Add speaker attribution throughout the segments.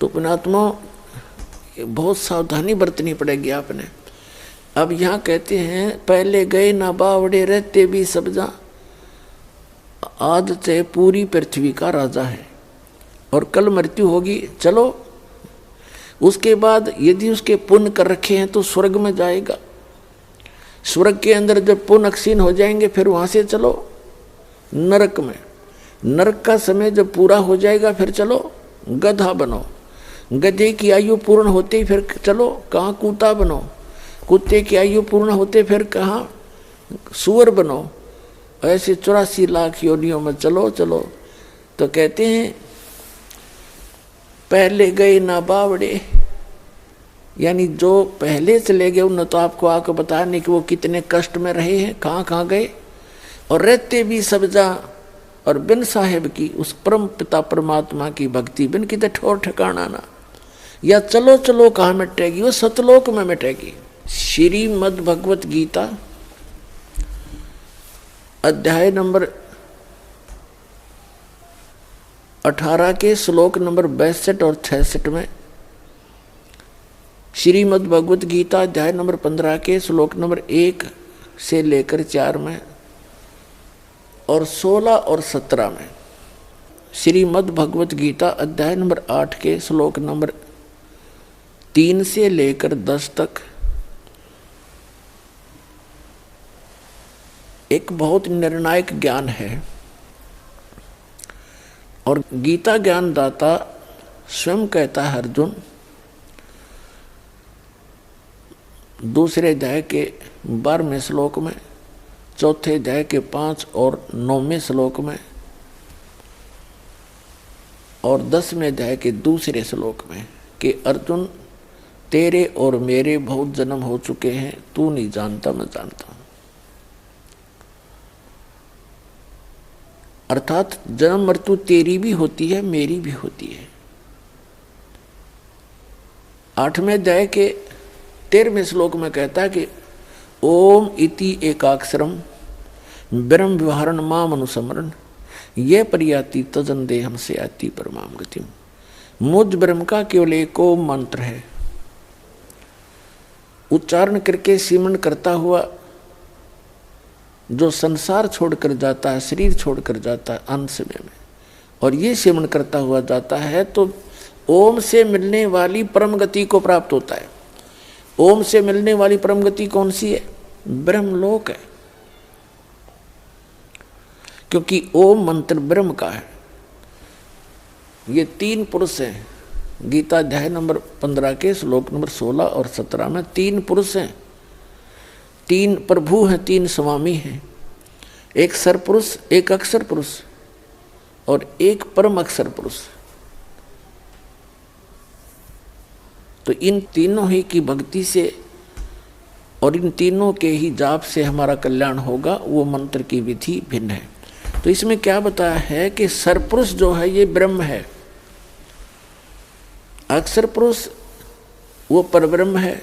Speaker 1: तो पुण्यात्मा बहुत सावधानी बरतनी पड़ेगी आपने। अब यहाँ कहते हैं पहले गए ना बावड़े रहते भी सब्जा, आज से पूरी पृथ्वी का राजा है और कल मृत्यु होगी। चलो, उसके बाद यदि उसके पुण्य कर रखे हैं तो स्वर्ग में जाएगा। स्वर्ग के अंदर जब पुण्य क्षीण हो जाएंगे फिर वहाँ से चलो नरक में। नरक का समय जब पूरा हो जाएगा फिर चलो गधा बनो। गधे की आयु पूर्ण होते ही फिर चलो कहाँ कुत्ता बनो। कुत्ते की आयु पूर्ण होते फिर कहाँ सुअर बनो। ऐसे 84 लाख योनियों में चलो चलो। तो कहते हैं पहले गए ना बावड़े, यानी जो पहले चले गए उन्होंने तो आपको आकर बताया नहीं कि वो कितने कष्ट में रहे हैं, कहाँ कहाँ गए। और रहते भी सब्जा, और बिन साहेब की उस परम पिता परमात्मा की भक्ति बिन कितने ठोर ठिकाना ना। या चलो चलो कहाँ मिटेगी, वो सतलोक में मिटेगी। श्रीमद् भगवत गीता अध्याय नंबर 18 के श्लोक नंबर 62 और 66 में, श्रीमद् भगवत गीता अध्याय नंबर 15 के श्लोक नंबर 1 से लेकर 4 में, और 16 और 17 में, श्रीमद् भगवत गीता अध्याय नंबर 8 के श्लोक नंबर 3 से लेकर 10 तक एक बहुत निर्णायक ज्ञान है। और गीता ज्ञान दाता स्वयं कहता है अर्जुन, दूसरे अध्याय के 12वें श्लोक में, चौथे अध्याय के 5 और 9वें श्लोक में, और 10वें अध्याय के दूसरे श्लोक में कि अर्जुन तेरे और मेरे बहुत जन्म हो चुके हैं, तू नहीं जानता मैं जानता हूं। अर्थात जन्म मृत्यु तेरी भी होती है मेरी भी होती है। 8वें अध्याय के 13वें श्लोक में कहता है कि ओम इति एकाक्षरम ब्रह्म विहारण माम अनुस्मरण ये परियाति तजन देहम से आती परमाम गतिम। मुझ ब्रह्म का केवल एक ओम मंत्र है, उच्चारण करके सिमरण करता हुआ जो संसार छोड़कर जाता है, शरीर छोड़कर जाता है अंत समय में, और ये सिमरण करता हुआ जाता है तो ओम से मिलने वाली परम गति को प्राप्त होता है। ओम से मिलने वाली परम गति कौन सी है? ब्रह्मलोक है, क्योंकि ओम मंत्र ब्रह्म का है। ये 3 पुरुष हैं। गीता अध्याय नंबर 15 के श्लोक नंबर 16 और 17 में 3 पुरुष हैं, 3 प्रभु हैं, 3 स्वामी हैं। एक सरपुरुष, एक अक्षर पुरुष और एक परम अक्षर पुरुष। तो इन तीनों ही की भक्ति से और इन तीनों के ही जाप से हमारा कल्याण होगा। वो मंत्र की विधि भिन्न है। तो इसमें क्या बताया है कि सरपुरुष जो है ये ब्रह्म है, अक्षर पुरुष वो परब्रह्म है,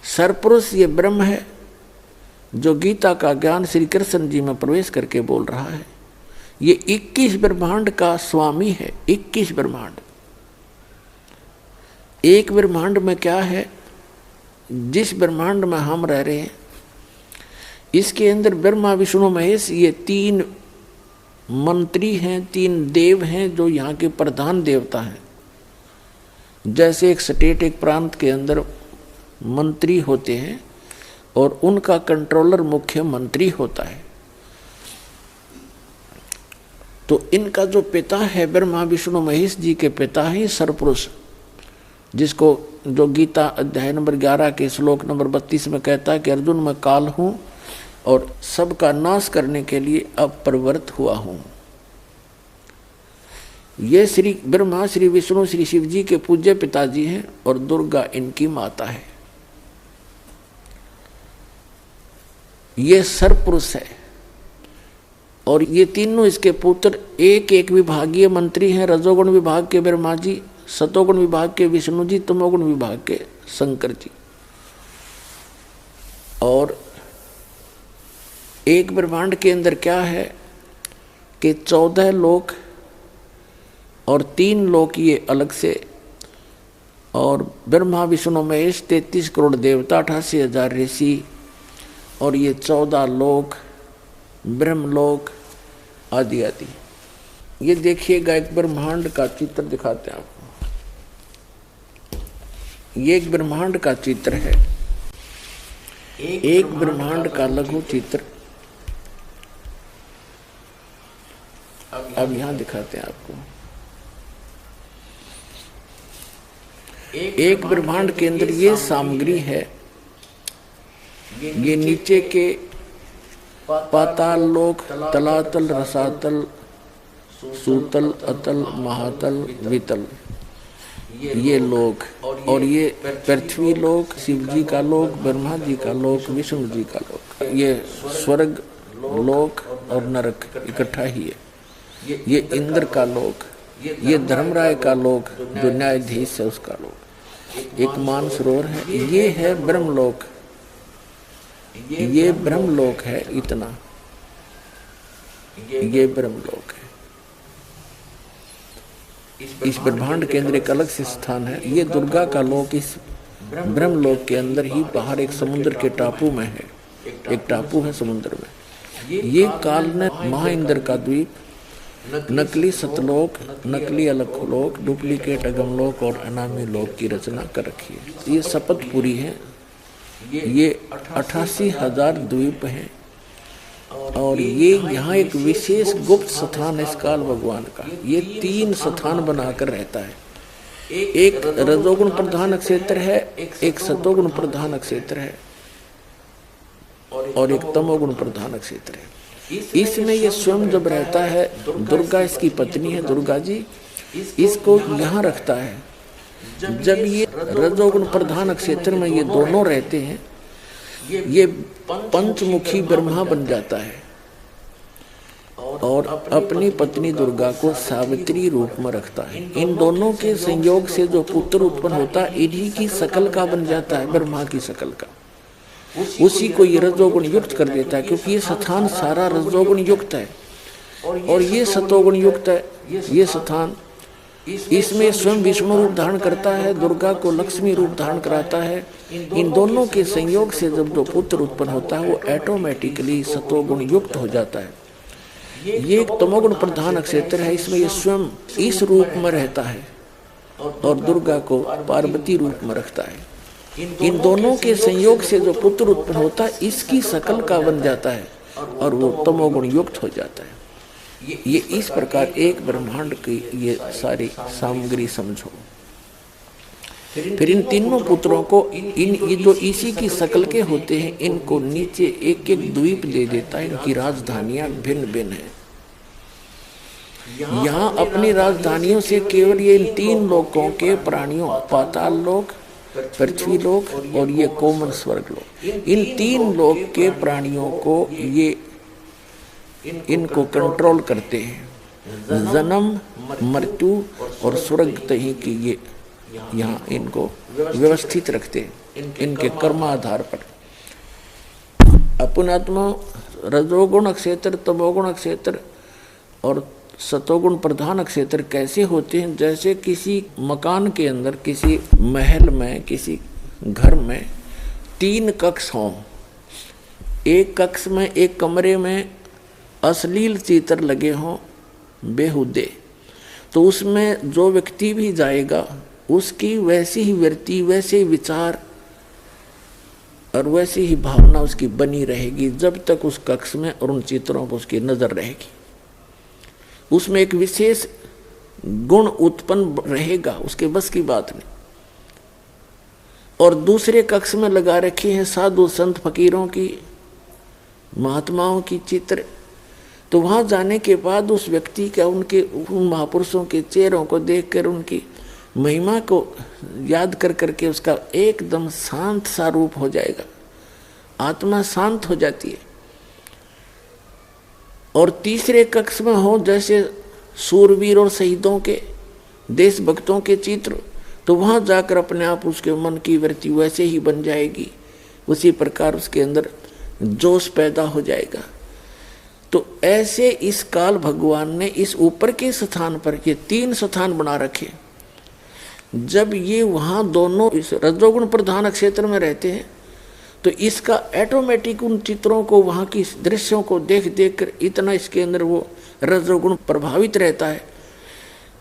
Speaker 1: सरपुरुष ये ब्रह्म है जो गीता का ज्ञान श्री कृष्ण जी में प्रवेश करके बोल रहा है। ये 21 ब्रह्मांड का स्वामी है। 21 ब्रह्मांड, एक ब्रह्मांड में क्या है, जिस ब्रह्मांड में हम रह रहे हैं इसके अंदर ब्रह्मा विष्णु महेश ये 3 मंत्री हैं, 3 देव हैं जो यहाँ के प्रधान देवता हैं। जैसे एक स्टेट, एक प्रांत के अंदर मंत्री होते हैं और उनका कंट्रोलर मुख्य मंत्री होता है। तो इनका जो पिता है ब्रह्मा विष्णु महेश जी के पिता है सरपुरुष, जिसको जो गीता अध्याय नंबर 11 के श्लोक नंबर 32 में कहता है कि अर्जुन मैं काल हूँ और सबका नाश करने के लिए अब प्रवृत्त हुआ हूँ। ये श्री ब्रह्मा, श्री विष्णु, श्री शिव जी के पूज्य पिताजी हैं और दुर्गा इनकी माता है। ये सरपुरुष है और ये तीनों इसके पुत्र एक एक विभागीय मंत्री हैं। रजोगुण विभाग के ब्रह्मा जी, सतोगुण विभाग के विष्णु जी, तमोगुण विभाग के शंकर जी। और एक ब्रह्मांड के अंदर क्या है कि 14 लोक और 3 लोक ये अलग से, और ब्रह्मा विष्णु महेश 33 करोड़ देवता 88,000 ऋषि, और ये 14 लोक ब्रह्मलोक आदि आदि। ये देखिएगा एक ब्रह्मांड का चित्र दिखाते हैं आपको। ये एक ब्रह्मांड का चित्र है, एक ब्रह्मांड का लघु चित्र। अब यहां दिखाते हैं आपको। एक ब्रह्मांड के अंदर ये सामग्री है, ये नीचे के पाताल लोक, तलातल, रसातल, सूतल, अतल, महातल, वितल, ये लोक, और ये पृथ्वी लोक, शिव जी का लोक, ब्रह्मा जी का लोक, विष्णु जी का लोक, ये स्वर्ग लोक और नरक इकट्ठा ही है। ये इंद्र का लोक, ये धर्मराय का लोक जो न्यायाधीश है उसका लोक, एक मानसरोवर है, ये है ब्रह्मलोक, ये ब्रह्मलोक है। इतना ये ब्रह्मलोक है। इस ब्रह्मांड के अंदर एक अलग से स्थान है। ये दुर्गा का लोक इस ब्रह्मलोक के अंदर ही बाहर एक समुद्र के टापू में है, एक टापू है समुद्र में। ये काल ने महाइंद्र का द्वीप, नकली सतलोक, नकली अलखलोक, डुप्लीकेट अगमलोक और अनामी लोक की रचना कर रखी है। ये शपथपुरी है। ये 88,000 द्वीप हैं, और ये यहाँ एक विशेष गुप्त स्थान है इस काल भगवान का। ये 3 स्थान बनाकर रहता है। एक रजोगुण प्रधान क्षेत्र है, एक सतोगुण प्रधान क्षेत्र है, और एक तमोगुण प्रधान क्षेत्र है। इसमें ये स्वयं जब रहता है, दुर्गा इसकी पत्नी है, दुर्गा जी इसको यहाँ रखता है। जब ये रजोगुण प्रधान क्षेत्र में ये दोनों रहते हैं, ये पंचमुखी ब्रह्मा बन जाता है, और अपनी पत्नी दुर्गा को सावित्री रूप में रखता है। इन दोनों के संयोग से जो पुत्र उत्पन्न होता है, इन्हीं की शकल का बन जाता है, ब्रह्मा की शकल का। उसी को ये रजोगुण युक्त कर देता है, क्योंकि ये स्थान सारा रजोगुण युक्त है, और ये सतोगुण युक्त है। ये स्थान, इसमें स्वयं विष्णु रूप धारण करता है, दुर्गा को लक्ष्मी रूप धारण कराता है। इन दोनों के संयोग से जब जो पुत्र उत्पन्न होता है, वो ऑटोमेटिकली सतोगुण युक्त हो जाता है। ये एक तमोगुण प्रधान क्षेत्र है। इसमें ये स्वयं इस रूप में रहता है, और दुर्गा को पार्वती रूप में रखता है। इन दोनों के संयोग से जो पुत्र उत्पन्न होता है, इसकी शकल का बन जाता है, और वो तमोगुण युक्त हो जाता है। ये इस प्रकार एक ब्रह्मांड की ये सारी सामग्री समझो। फिर इन तीनों पुत्रों को ये जो इसी की शकल के होते हैं, इनको नीचे एक एक द्वीप दे देता है। इनकी राजधानियां भिन्न भिन्न हैं। यहाँ अपनी राजधानियों से केवल ये इन 3 लोकों के प्राणियों, पाताल लोक, पृथ्वी लोक और ये कोमल स्वर्ग लोक, इन 3 लोक के प्राणियों को ये इनको कंट्रोल करते हैं। जन्म, मृत्यु और स्वर्ग तही की ये यहाँ इनको व्यवस्थित रखते हैं, इनके कर्माधार पर। अपुनात्मा रजोगुण क्षेत्र, तमोगुण क्षेत्र और सतोगुण प्रधान क्षेत्र कैसे होते हैं? जैसे किसी मकान के अंदर, किसी महल में, किसी घर में 3 कक्ष हों। एक कक्ष में, एक कमरे में अश्लील चित्र लगे हों बेहुदे, तो उसमें जो व्यक्ति भी जाएगा उसकी वैसी ही वृत्ति, वैसे ही विचार और वैसी ही भावना उसकी बनी रहेगी जब तक उस कक्ष में और उन चित्रों पर उसकी नजर रहेगी। उसमें एक विशेष गुण उत्पन्न रहेगा, उसके बस की बात नहीं। और दूसरे कक्ष में लगा रखी है साधु संत फकीरों की, महात्माओं की चित्र, तो वहां जाने के बाद उस व्यक्ति का, उनके उन महापुरुषों के चेहरों को देखकर, उनकी महिमा को याद कर करके उसका एकदम शांत सा रूप हो जाएगा, आत्मा शांत हो जाती है। और तीसरे कक्ष में हो जैसे सूरवीर और शहीदों के, देशभक्तों के चित्र, तो वहां जाकर अपने आप उसके मन की वृत्ति वैसे ही बन जाएगी, उसी प्रकार उसके अंदर जोश पैदा हो जाएगा। तो ऐसे इस काल भगवान ने इस ऊपर के स्थान पर ये 3 स्थान बना रखे। जब ये वहाँ दोनों इस रजोगुण प्रधान क्षेत्र में रहते हैं तो इसका ऑटोमेटिक उन चित्रों को, वहाँ की दृश्यों को देख देख कर इतना इसके अंदर वो रजोगुण प्रभावित रहता है,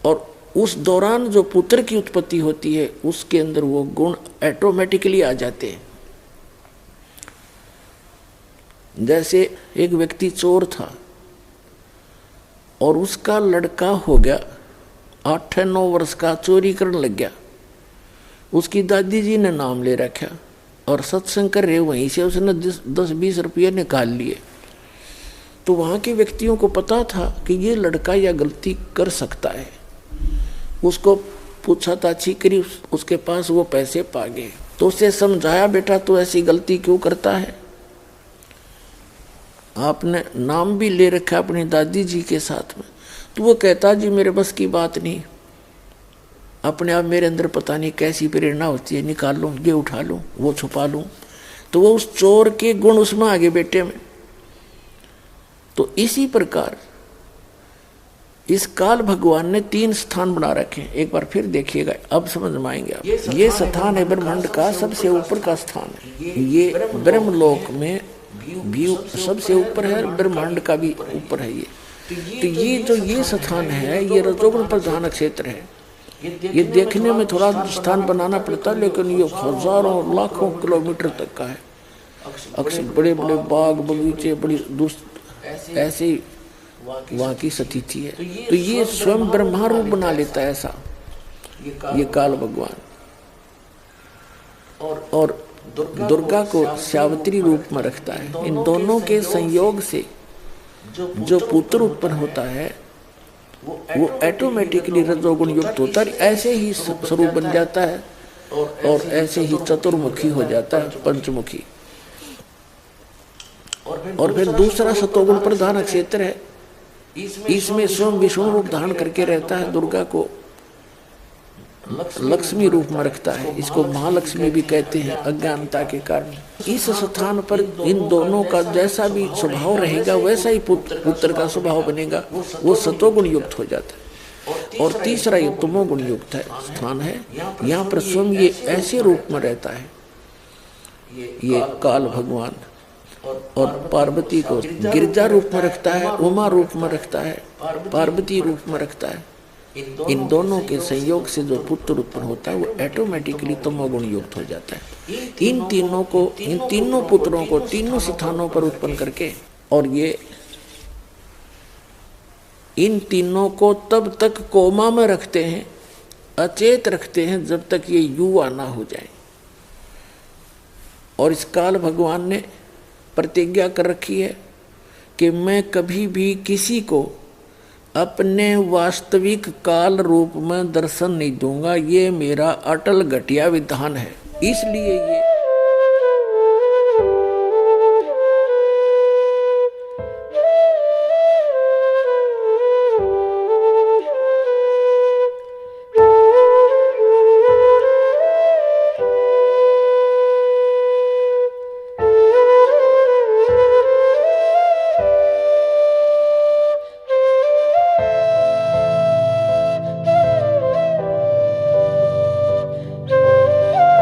Speaker 1: और उस दौरान जो पुत्र की उत्पत्ति होती है उसके अंदर वो गुण ऑटोमेटिकली आ जाते हैं। जैसे एक व्यक्ति चोर था और उसका लड़का हो गया 8-9 वर्ष का, चोरी करने लग गया। उसकी दादी जी ने नाम ले रखा और सत्संग कर रहे, वहीं से उसने 10-20 रुपये निकाल लिए। तो वहाँ के व्यक्तियों को पता था कि ये लड़का यह गलती कर सकता है। उसको पूछा ताछी करी, उसके पास वो पैसे पा गए। तो उसे समझाया, बेटा तो ऐसी गलती क्यों करता है, आपने नाम भी ले रखा अपनी दादी जी के साथ में। तो वो कहता, जी मेरे बस की बात नहीं, अपने आप मेरे अंदर पता नहीं कैसी प्रेरणा होती है, निकाल लूँ, ये उठा लूँ, वो छुपा लूँ। तो वो उस चोर के गुण उसमें आगे बेटे में। तो इसी प्रकार इस काल भगवान ने 3 स्थान बना रखे हैं। एक बार फिर देखिएगा, अब समझ में आएंगे आप। ये स्थान है ब्रह्मांड का सबसे ऊपर का स्थान है। ये ब्रह्मलोक में भी सबसे ऊपर है, ब्रह्मांड का भी ऊपर है ये। तो ये जो ये स्थान है ये रजोगुण प्रधान क्षेत्र है। ये देखने में थोड़ा स्थान बनाना पड़ता है, लेकिन ये हजारों लाखों किलोमीटर तक का है। अक्सर बड़े बड़े बाग बगीचे, बड़ी ऐसे वहाँ की स्थिति है। तो ये स्वयं ब्रह्मा रूप बना लेता है ऐसा ये काल भगवान, और दुर्गा को सावित्री रूप में रखता है। इन दोनों के संयोग से जो पुत्र उत्पन्न होता है वो ऑटोमेटिकली रजोगुण युक्त होता है, ऐसे ही स्वरूप बन जाता है और ऐसे ही चतुर्मुखी हो जाता है, पंचमुखी। और फिर दूसरा सतोगुण प्रधान क्षेत्र है। इसमें स्वयं विष्णु रूप धारण करके रहता है, दुर्गा को लक्ष्मी रूप में रखता है। इसको महालक्ष्मी भी कहते हैं अज्ञानता के कारण। इस स्थान पर इन दोनों का जैसा भी स्वभाव रहेगा वैसा ही पुत्र का स्वभाव बनेगा, वो सतोगुण युक्त हो जाता है। और तीसरा ये तमोगुण युक्त है स्थान है, यहाँ पर स्वयं ये ऐसे रूप में रहता है ये काल भगवान, और पार्वती को गिरजा रूप में रखता है, उमा रूप में रखता है, पार्वती रूप में रखता है। इन दोनों के संयोग से जो पुत्र उत्पन्न होता है वो ऑटोमेटिकली तमोगुण युक्त हो जाता है। इन तीनों पुत्रों को तीनों स्थानों पर उत्पन्न करके, और ये इन तीनों को तब तक कोमा में रखते हैं, अचेत रखते हैं, जब तक ये युवा ना हो जाए। और इस काल भगवान ने प्रतिज्ञा कर रखी है कि मैं कभी भी किसी को अपने वास्तविक काल रूप में दर्शन नहीं दूंगा। ये मेरा अटल घटिया विधान है। इसलिए ये